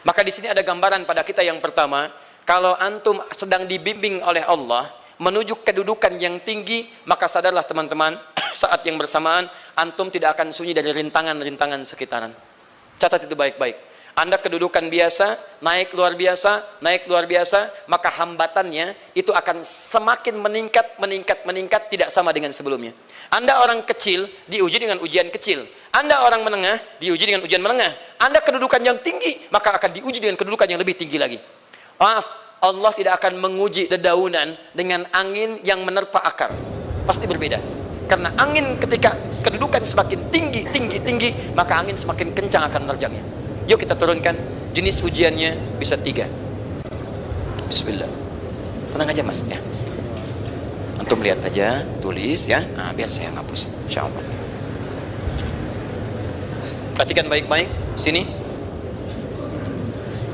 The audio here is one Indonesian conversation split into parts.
Maka di sini ada gambaran pada kita yang pertama, kalau antum sedang dibimbing oleh Allah menuju kedudukan yang tinggi, maka sadarlah teman-teman, saat yang bersamaan antum tidak akan sunyi dari rintangan-rintangan sekitaran. Catat itu baik-baik. Anda kedudukan biasa, naik luar biasa, maka hambatannya itu akan semakin meningkat, tidak sama dengan sebelumnya. Anda orang kecil, diuji dengan ujian kecil. Anda orang menengah, diuji dengan ujian menengah. Anda kedudukan yang tinggi, maka akan diuji dengan kedudukan yang lebih tinggi lagi. Maaf, Allah tidak akan menguji dedaunan dengan angin yang menerpa akar. Pasti berbeda. Karena angin ketika kedudukan semakin tinggi, maka angin semakin kencang akan menerjangnya. Yuk kita turunkan. Jenis ujiannya bisa 3. Bismillah. Tenang aja mas ya. Antum lihat aja, tulis ya. Nah, biar saya hapus. Insyaallah. Perhatikan baik-baik. Sini.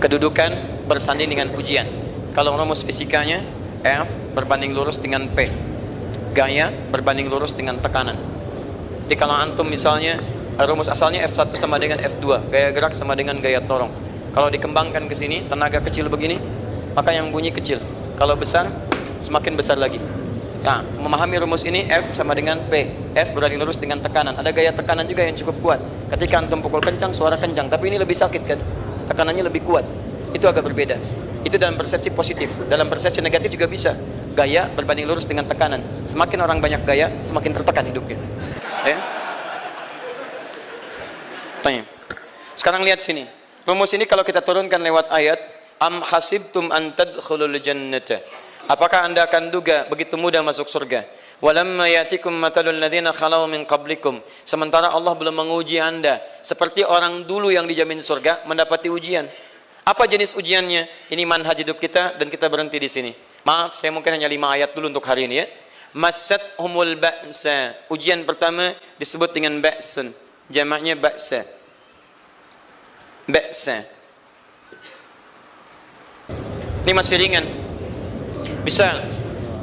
Kedudukan bersanding dengan ujian. Kalau rumus fisikanya F berbanding lurus dengan P. Gaya berbanding lurus dengan tekanan. Jadi kalau antum misalnya rumus asalnya F1 sama dengan F2, gaya gerak sama dengan gaya dorong. Kalau dikembangkan ke sini, tenaga kecil begini, maka yang bunyi kecil. Kalau besar, semakin besar lagi. Nah, memahami rumus ini, F sama dengan P. F berbanding lurus dengan tekanan. Ada gaya tekanan juga yang cukup kuat. Ketika antum pukul kencang, suara kencang. Tapi ini lebih sakit kan? Tekanannya lebih kuat. Itu agak berbeda. Itu dalam persepsi positif. Dalam persepsi negatif juga bisa. Gaya berbanding lurus dengan tekanan. Semakin orang banyak gaya, semakin tertekan hidupnya. Ya? Tanya. Sekarang lihat sini. Rumus ini kalau kita turunkan lewat ayat, am hasibtum an tadkhulul jannata. Apakah Anda akan duga begitu mudah masuk surga? Walamma yatikum matalul ladzina khalau min qablikum. Sementara Allah belum menguji Anda seperti orang dulu yang dijamin surga mendapati ujian. Apa jenis ujiannya? Ini manhaj hidup kita dan kita berhenti di sini. Maaf, saya mungkin hanya 5 ayat dulu untuk hari ini ya. Massatuhumul ba'sa. Ujian pertama disebut dengan ba'sun. Jamaknya ba'sa. Ba'sa. Ini masih ringan. Misal,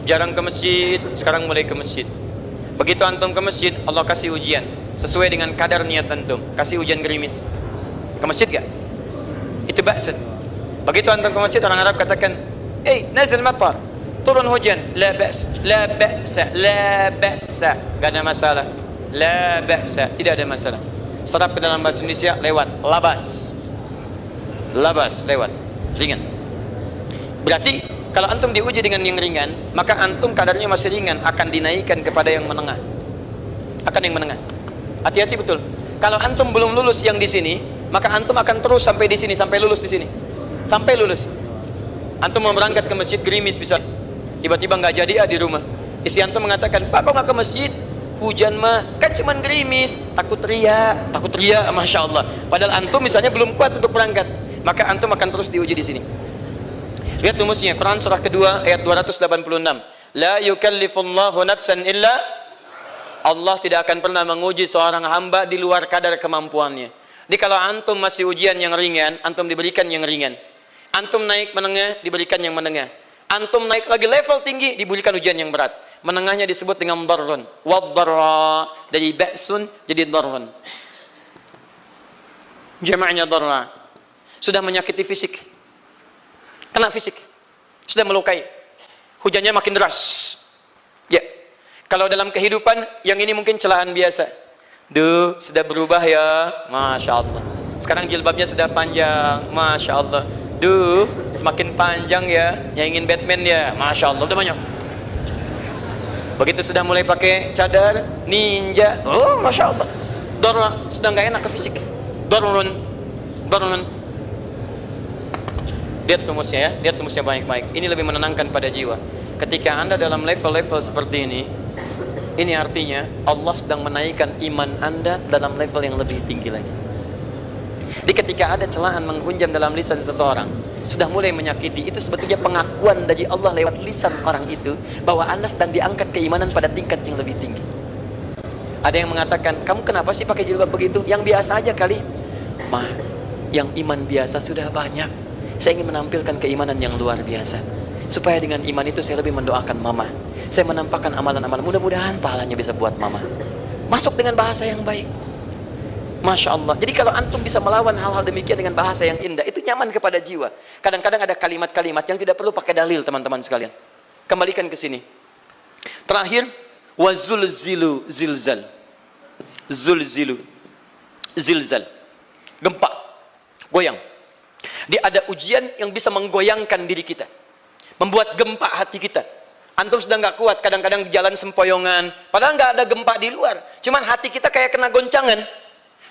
jarang ke masjid, sekarang mulai ke masjid. Begitu antum ke masjid, Allah kasih ujian sesuai dengan kadar niat antum. Kasih hujan gerimis. Ke masjid gak? Itu ba'sa. Begitu antum ke masjid, orang Arab katakan, nazil matar, turun hujan. La ba'sa, la ba'sa, la ba'sa. Gak ada masalah. La ba'sa, tidak ada masalah. Serap ke dalam bahasa Indonesia lewat labas. Labas lewat. Ringan. Berarti kalau antum diuji dengan yang ringan, maka antum kadarnya masih ringan, akan dinaikkan kepada yang menengah. Akan yang menengah. Hati-hati betul. Kalau antum belum lulus yang di sini, maka antum akan terus sampai di sini, sampai lulus di sini. Sampai lulus. Antum mau berangkat ke masjid gerimis bisa. Tiba-tiba nggak jadi di rumah. Istri antum mengatakan, "Pak, kok nggak ke masjid? Hujan mah kan cuman gerimis." Takut teriak, masya Allah. Padahal antum misalnya belum kuat untuk berangkat, maka antum akan terus diuji di sini. Lihat rumusnya, Quran surah kedua ayat 286. La yukallifullahu nafsan illa. Allah tidak akan pernah menguji seorang hamba di luar kadar kemampuannya. Jadi kalau antum masih ujian yang ringan, antum diberikan yang ringan. Antum naik menengah, diberikan yang menengah. Antum naik lagi level tinggi, diberikan ujian yang berat. Menengahnya disebut dengan darrun. Wad-darra, dari ba'sun jadi darrun. Jamaknya darra. Sudah menyakiti fisik. Kena fisik. Sudah melukai. Hujannya makin deras. Ya. Kalau dalam kehidupan yang ini mungkin celaan biasa. Duh, sudah berubah ya. Masya Allah. Sekarang jilbabnya sudah panjang. Masya Allah. Duh, semakin panjang ya. Yang ingin Batman ya. Masya Allah. Udah banyak. Begitu sudah mulai pakai cadar ninja, oh masya Allah, darah sudah nggak enak ke fisik. Darun. Lihat rumusnya ya, lihat rumusnya baik-baik. Ini lebih menenangkan pada jiwa. Ketika anda dalam level-level seperti ini artinya Allah sedang menaikkan iman anda dalam level yang lebih tinggi lagi. Jadi ketika ada celaan menghunjam dalam lisan seseorang, sudah mulai menyakiti, itu sebetulnya pengakuan dari Allah lewat lisan orang itu bahwa anda sedang diangkat keimanan pada tingkat yang lebih tinggi. Ada yang mengatakan, kamu kenapa sih pakai jilbab begitu? Yang biasa aja kali. Mah, yang iman biasa sudah banyak. Saya ingin menampilkan keimanan yang luar biasa, supaya dengan iman itu saya lebih mendoakan mama. Saya menampakkan amalan-amalan, mudah-mudahan pahalanya bisa buat mama. Masuk dengan bahasa yang baik. Masya Allah. Jadi kalau antum bisa melawan hal-hal demikian dengan bahasa yang indah, itu itu nyaman kepada jiwa. Kadang-kadang ada kalimat-kalimat yang tidak perlu pakai dalil, teman-teman sekalian. Kembalikan ke sini. Terakhir, wazulzilu zilzal. Zulzilu zilzal. Gempa, goyang. Dia ada ujian yang bisa menggoyangkan diri kita, membuat gempa hati kita. Antum sudah nggak kuat, kadang-kadang jalan sempoyongan, padahal nggak ada gempa di luar, cuman hati kita kayak kena goncangan,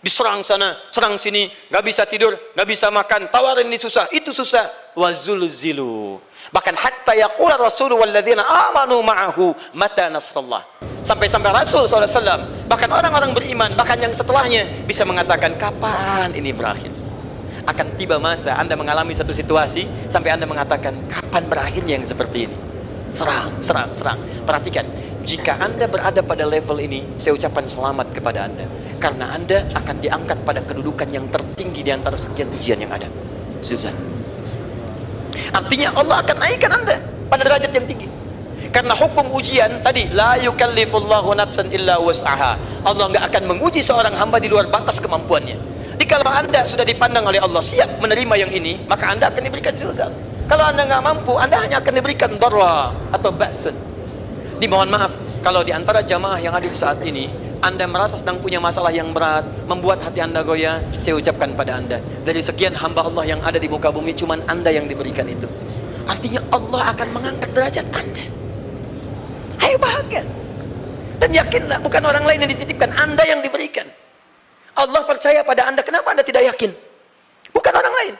diserang sana, serang sini, nggak bisa tidur, nggak bisa makan, tawarin ini susah, itu susah. Wazulzilu. Bahkan hatta yaqula Rasulullah walladzina amanu ma'ahu mata nasrullah. Sampai-sampai Rasul SAW, bahkan orang-orang beriman, bahkan yang setelahnya bisa mengatakan, kapan ini berakhir? Akan tiba masa Anda mengalami satu situasi sampai Anda mengatakan, kapan berakhirnya yang seperti ini? Serang, serang, serang. Perhatikan, jika Anda berada pada level ini, saya ucapkan selamat kepada Anda, karena Anda akan diangkat pada kedudukan yang tertinggi di antara sekian ujian yang ada. Susah. Artinya Allah akan naikkan Anda pada derajat yang tinggi. Karena hukum ujian tadi, la yukallifullahu nafsan illa wus'aha. Allah nggak akan menguji seorang hamba di luar batas kemampuannya. Jadi kalau Anda sudah dipandang oleh Allah siap menerima yang ini, maka Anda akan diberikan zilzal. Kalau Anda nggak mampu, Anda hanya akan diberikan darra atau ba'sun. Dimohon maaf kalau di antara jamaah yang hadir saat ini Anda merasa sedang punya masalah yang berat, membuat hati Anda goyah, saya ucapkan pada Anda, dari sekian hamba Allah yang ada di muka bumi, cuman Anda yang diberikan itu. Artinya Allah akan mengangkat derajat Anda. Ayo bahagia. Dan yakinlah, bukan orang lain yang dititipkan, Anda yang diberikan. Allah percaya pada Anda, kenapa Anda tidak yakin? Bukan orang lain.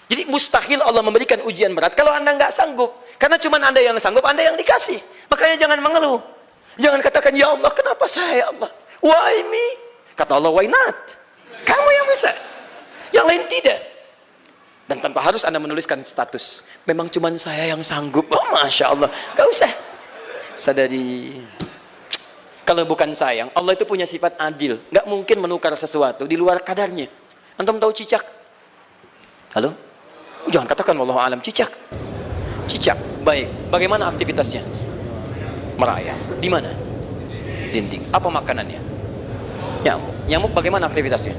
Jadi mustahil Allah memberikan ujian berat kalau Anda nggak sanggup. Karena cuma Anda yang sanggup, Anda yang dikasih. Makanya jangan mengeluh. Jangan katakan, ya Allah, kenapa saya, ya Allah? Why me? Kata Allah, why not? Kamu yang bisa. Yang lain tidak. Dan tanpa harus Anda menuliskan status. Memang cuma saya yang sanggup. Oh, Masya Allah. Gak usah. Sadari. Kalau bukan sayang, Allah itu punya sifat adil. Gak mungkin menukar sesuatu di luar kadarnya. Antum tahu cicak? Halo? Jangan katakan wallahu alam, cicak. Cicak, baik. Bagaimana aktivitasnya? Merayap. Di mana? Dinding. Apa makanannya? Nyamuk. Nyamuk bagaimana aktivitasnya?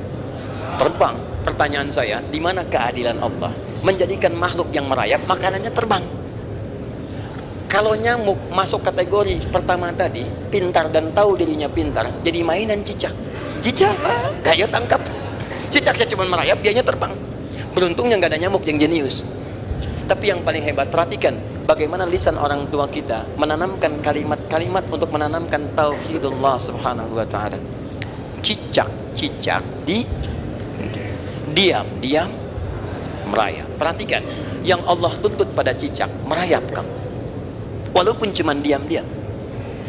Terbang. Pertanyaan saya, di mana keadilan Allah menjadikan makhluk yang merayap makanannya terbang? Kalau nyamuk masuk kategori pertama tadi, pintar dan tahu dirinya pintar, jadi mainan cicak. Cicak, ayo tangkap. Cicaknya cuma merayap, dianya terbang. Beruntungnya nggak ada nyamuk yang jenius. Tapi yang paling hebat, perhatikan bagaimana lisan orang tua kita menanamkan kalimat-kalimat untuk menanamkan tauhidullah subhanahu wa ta'ala. Cicak-cicak diam-diam merayap. Perhatikan, yang Allah tuntut pada cicak, merayap kamu. Walaupun cuma diam-diam.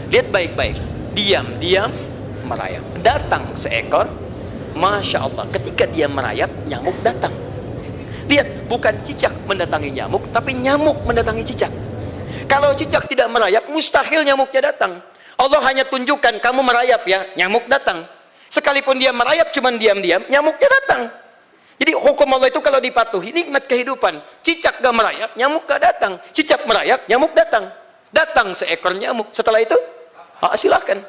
Lihat baik-baik, diam-diam merayap. Datang seekor, Masya Allah, ketika dia merayap, nyamuk datang. Lihat, bukan cicak mendatangi nyamuk, tapi nyamuk mendatangi cicak. Kalau cicak tidak merayap, mustahil nyamuknya datang. Allah hanya tunjukkan, kamu merayap ya, nyamuk datang. Sekalipun dia merayap, cuman diam-diam, nyamuknya datang. Jadi hukum Allah itu kalau dipatuhi, nikmat kehidupan. Cicak gak merayap, nyamuk gak datang. Cicak merayap, nyamuk datang. Datang seekor nyamuk. Setelah itu, silahkan.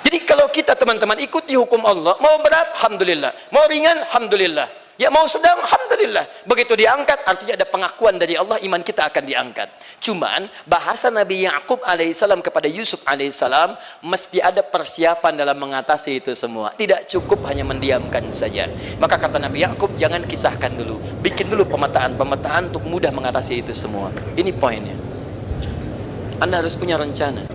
Jadi kalau kita teman-teman ikuti hukum Allah, mau berat, alhamdulillah. Mau ringan, alhamdulillah. Ya mau sedang, alhamdulillah. Begitu diangkat, artinya ada pengakuan dari Allah, iman kita akan diangkat. Cuman, bahasa Nabi Ya'qub alaihissalam kepada Yusuf alaihissalam, mesti ada persiapan dalam mengatasi itu semua. Tidak cukup hanya mendiamkan saja. Maka kata Nabi Ya'qub, jangan kisahkan dulu. Bikin dulu pemetaan-pemetaan untuk mudah mengatasi itu semua. Ini poinnya. Anda harus punya rencana.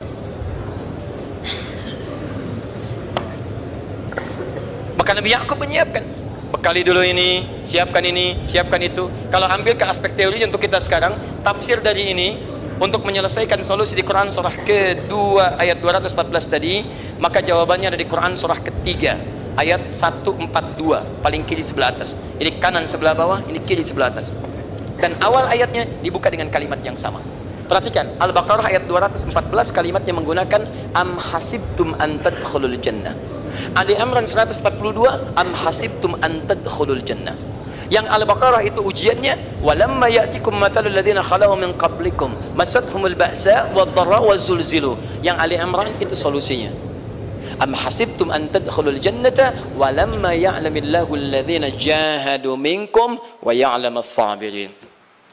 Maka Nabi Ya'qub menyiapkan, bekali dulu ini, siapkan itu. Kalau ambil ke aspek teori untuk kita sekarang, tafsir dari ini untuk menyelesaikan solusi di Quran surah kedua ayat 214 tadi, maka jawabannya ada di Quran surah ketiga ayat 142, paling kiri sebelah atas. Ini kanan sebelah bawah, ini kiri sebelah atas. Dan awal ayatnya dibuka dengan kalimat yang sama. Perhatikan, Al-Baqarah ayat 214 kalimatnya menggunakan am hasibtum an tadkhulul jannah. Ali Imran 142 am hasibtum an tadkhulul jannah. Yang Al-Baqarah itu ujiannya, walamma ya'tikum mathalul ladzina khalau min qablikum masathumul ba'sa wad-dharra waz-zulzilu. Yang Ali Imran itu solusinya. Am hasibtum an tadkhulul jannata wa lamma ya'lamillahu alladhina jahadu minkum wa ya'lamas sabirin.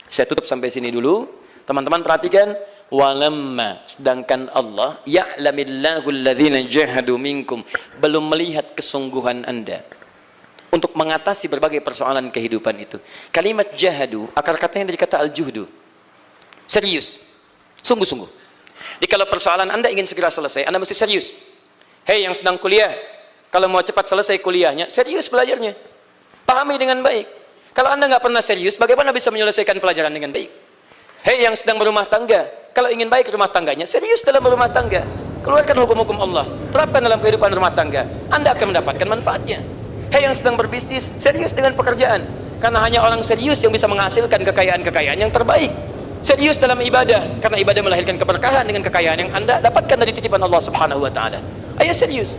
Saya tutup sampai sini dulu. Teman-teman perhatikan, walamma, sedangkan Allah ya'lamillahu alladhina jahadu minkum, belum melihat kesungguhan Anda untuk mengatasi berbagai persoalan kehidupan itu. Kalimat jahadu, akar katanya dari kata al-juhdu. Serius, sungguh-sungguh. Jadi kalau persoalan Anda ingin segera selesai, Anda mesti serius. Hei yang sedang kuliah, kalau mau cepat selesai kuliahnya, serius belajarnya. Pahami dengan baik. Kalau Anda nggak pernah serius, bagaimana bisa menyelesaikan pelajaran dengan baik? Hei yang sedang berumah tangga, kalau ingin baik rumah tangganya, serius dalam berumah tangga. Keluarkan hukum-hukum Allah, terapkan dalam kehidupan rumah tangga. Anda akan mendapatkan manfaatnya. Hei yang sedang berbisnis, serius dengan pekerjaan. Karena hanya orang serius yang bisa menghasilkan kekayaan-kekayaan yang terbaik. Serius dalam ibadah, karena ibadah melahirkan keberkahan dengan kekayaan yang Anda dapatkan dari titipan Allah Subhanahu wa taala. Ayo serius.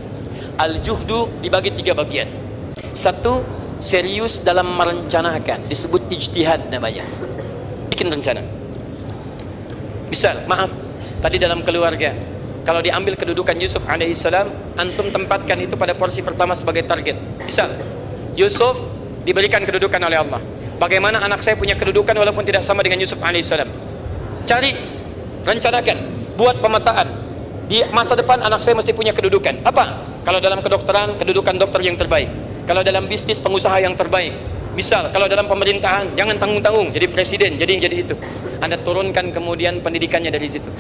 Al-juhdu dibagi 3 bagian. 1, serius dalam merencanakan, disebut ijtihad namanya. Bikin rencana. Misal, maaf, tadi dalam keluarga, kalau diambil kedudukan Yusuf alaihissalam, antum tempatkan itu pada porsi pertama sebagai target. Misal, Yusuf diberikan kedudukan oleh Allah. Bagaimana anak saya punya kedudukan walaupun tidak sama dengan Yusuf alaihissalam? Cari, rencanakan, buat pemetaan. Di masa depan anak saya mesti punya kedudukan. Apa? Kalau dalam kedokteran, kedudukan dokter yang terbaik. Kalau dalam bisnis, pengusaha yang terbaik. Misal, kalau dalam pemerintahan, jangan tanggung-tanggung, jadi presiden, jadi itu. Anda turunkan kemudian pendidikannya dari situ.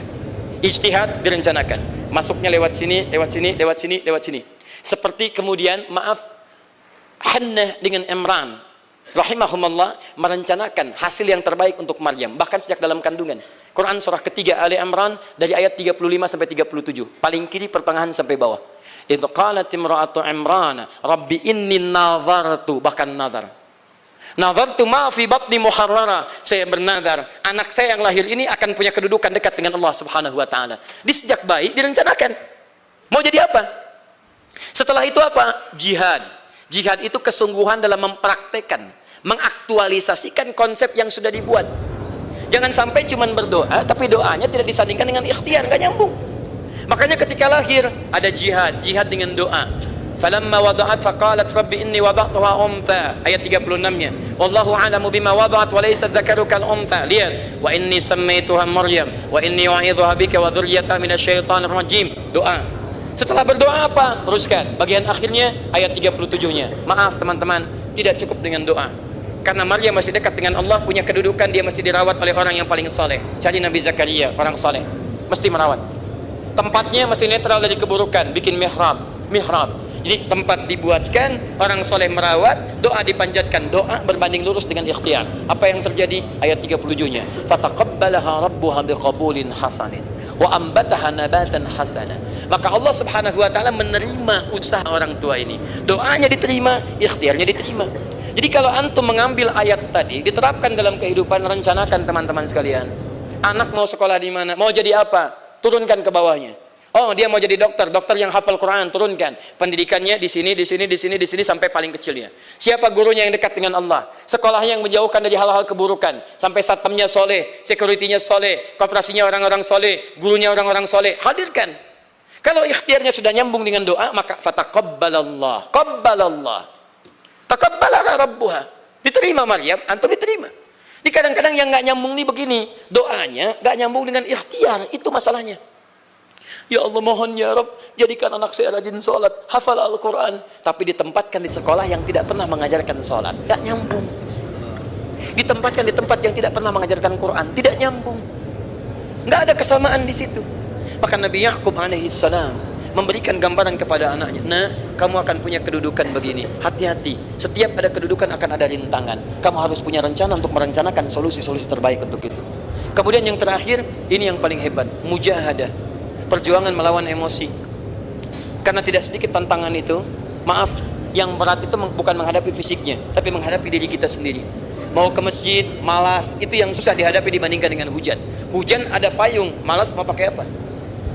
Ijtihad direncanakan. Masuknya lewat sini, lewat sini, lewat sini, lewat sini. Seperti kemudian, maaf, Hannah dengan Imran rahimahumullah merencanakan hasil yang terbaik untuk Maryam, bahkan sejak dalam kandungan. Quran surah ketiga Ali Imran dari ayat 35 sampai 37, paling kiri pertengahan sampai bawah. Idh qalat imra'atu Imran rabbi inni nazartu, bahkan nazartu ma fi batni muharrara, saya bernazar anak saya yang lahir ini akan punya kedudukan dekat dengan Allah Subhanahu wa taala. Di sejak bayi direncanakan mau jadi apa. Setelah itu apa? Jihad itu kesungguhan dalam mempraktekkan, mengaktualisasikan konsep yang sudah dibuat. Jangan sampai cuma berdoa tapi doanya tidak disandingkan dengan ikhtiar, nggak nyambung. Makanya ketika lahir ada jihad dengan doa. Falamma wada'at faqalat rabbi inni wada'tuha untha, ayat 36-nya. Wallahu a'lamu bima wada'at wa laysa dzakaru kal untha. Lihat, wa inni sammaituha Maryam wa inni u'idzuha bika wa dzurriyyataha minasyaitonir rajim. Doa. Setelah berdoa apa? Teruskan. Bagian akhirnya ayat 37-nya. Maaf teman-teman, tidak cukup dengan doa. Karena Maryam masih dekat dengan Allah, punya kedudukan, dia mesti dirawat oleh orang yang paling saleh. Cari Nabi Zakaria, orang saleh. Mesti merawat. Tempatnya mesti netral dari keburukan, bikin mihrab. Jadi tempat dibuatkan, orang saleh merawat, doa dipanjatkan, doa berbanding lurus dengan ikhtiar. Apa yang terjadi? Ayat 37-nya. Fataqabbalaha rabbuha biqabulin hasanin wa ambataha nabatan hasana. Maka Allah Subhanahu wa taala menerima usaha orang tua ini. Doanya diterima, ikhtiarnya diterima. Jadi kalau antum mengambil ayat tadi, diterapkan dalam kehidupan, rencanakan teman-teman sekalian. Anak mau sekolah di mana? Mau jadi apa? Turunkan ke bawahnya. Oh, dia mau jadi dokter yang hafal Quran, turunkan. Pendidikannya di sini sampai paling kecilnya. Siapa gurunya yang dekat dengan Allah? Sekolahnya yang menjauhkan dari hal-hal keburukan. Sampai satpamnya soleh, securitynya soleh, koperasinya orang-orang soleh, gurunya orang-orang soleh. Hadirkan. Kalau ikhtiarnya sudah nyambung dengan doa, maka fataqabbalallah. Taqabbalaha rabbuha. Diterima Maryam, antum diterima. Di kadang-kadang yang nggak nyambung nih begini, doanya nggak nyambung dengan ikhtiar, itu masalahnya. Ya Allah mohon ya Rabb, jadikan anak saya rajin sholat, hafal Al-Quran, tapi ditempatkan di sekolah yang tidak pernah mengajarkan sholat, nggak nyambung. Ditempatkan di tempat yang tidak pernah mengajarkan Quran, tidak nyambung. Nggak ada kesamaan di situ. Maka Nabi Ya'qub alaihissalam memberikan gambaran kepada anaknya, nah kamu akan punya kedudukan begini, hati-hati, setiap ada kedudukan akan ada rintangan, kamu harus punya rencana untuk merencanakan solusi-solusi terbaik untuk itu. Kemudian yang terakhir, ini yang paling hebat, mujahadah, perjuangan melawan emosi. Karena tidak sedikit tantangan itu, maaf, yang berat itu bukan menghadapi fisiknya, tapi menghadapi diri kita sendiri. Mau ke masjid, malas, itu yang susah dihadapi dibandingkan dengan hujan. Hujan ada payung, malas mau pakai apa?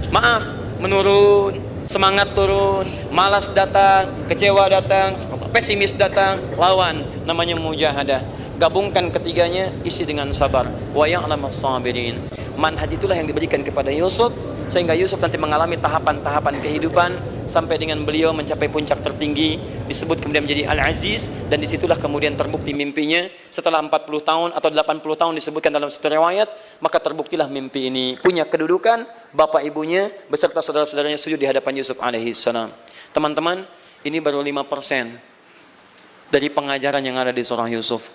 Maaf, menurun, semangat turun, malas datang, kecewa datang, pesimis datang, lawan, namanya mujahadah. Gabungkan ketiganya, isi dengan sabar. Wa ya'lamas sabirin. Manhaj itulah yang diberikan kepada Yusuf sehingga Yusuf nanti mengalami tahapan-tahapan kehidupan sampai dengan beliau mencapai puncak tertinggi, disebut kemudian menjadi Al-Aziz, dan disitulah kemudian terbukti mimpinya setelah 40 tahun atau 80 tahun disebutkan dalam satu riwayat, maka terbuktilah mimpi ini punya kedudukan, bapak ibunya beserta saudara-saudaranya sujud di hadapan Yusuf alaihissalam. Teman-teman, ini baru 5% dari pengajaran yang ada di surah Yusuf.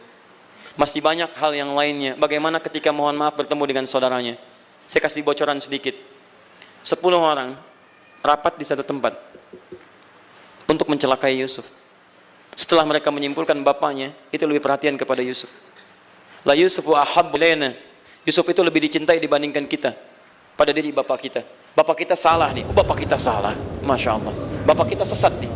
Masih banyak hal yang lainnya. Bagaimana ketika mohon maaf bertemu dengan saudaranya. Saya kasih bocoran sedikit. 10 orang rapat di satu tempat untuk mencelakai Yusuf. Setelah mereka menyimpulkan bapaknya itu lebih perhatian kepada Yusuf. La Yusufu ahabbu ilaina. Yusuf itu lebih dicintai dibandingkan kita pada diri bapak kita. Bapak kita salah nih. Oh, bapak kita salah. Masya Allah. Bapak kita sesat nih.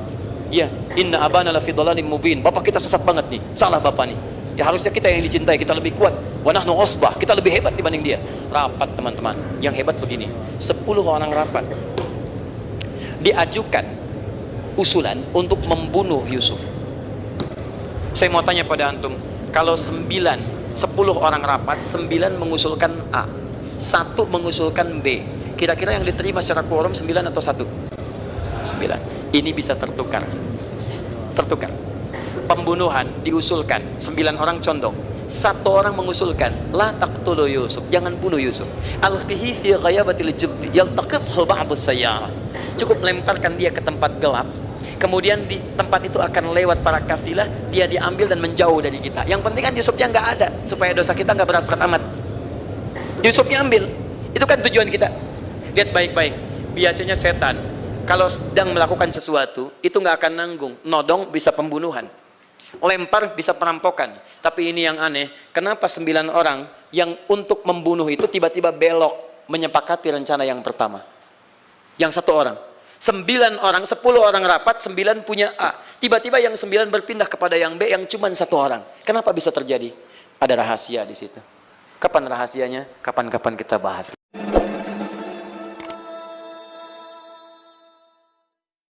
Ya, inna abana lafi dhalalin mubin. Bapak kita sesat banget nih. Salah bapak nih. Ya harusnya kita yang dicintai, kita lebih kuat. Wa nahnu usbah, kita lebih hebat dibanding dia. Rapat teman-teman. Yang hebat begini, 10 orang rapat. Diajukan usulan untuk membunuh Yusuf. Saya mau tanya pada antum, kalau 10 orang rapat, 9 mengusulkan A, 1 mengusulkan B, kira-kira yang diterima secara quorum 9 atau 1? 9. Ini bisa tertukar. Pembunuhan diusulkan 9 orang condong, 1 orang mengusulkan la taqtulu Yusuf, jangan bunuh Yusuf, alqihi fi ghayabatil jubbi yaltaqithu ba'd as-sayyarah, cukup lemparkan dia ke tempat gelap, kemudian di tempat itu akan lewat para kafilah, dia diambil dan menjauh dari kita. Yang penting kan Yusufnya nggak ada, supaya dosa kita nggak berat-berat amat. Yusufnya ambil, itu kan tujuan kita. Lihat baik-baik, biasanya setan kalau sedang melakukan sesuatu itu nggak akan nanggung, nodong bisa pembunuhan, lempar bisa perampokan. Tapi ini yang aneh, kenapa 9 orang yang untuk membunuh itu tiba-tiba belok menyepakati rencana yang pertama? Yang 1 orang, 9 orang, 10 orang rapat, 9 punya A, tiba-tiba yang 9 berpindah kepada yang B yang cuma 1 orang. Kenapa bisa terjadi? Ada rahasia di situ. Kapan rahasianya? Kapan-kapan kita bahas.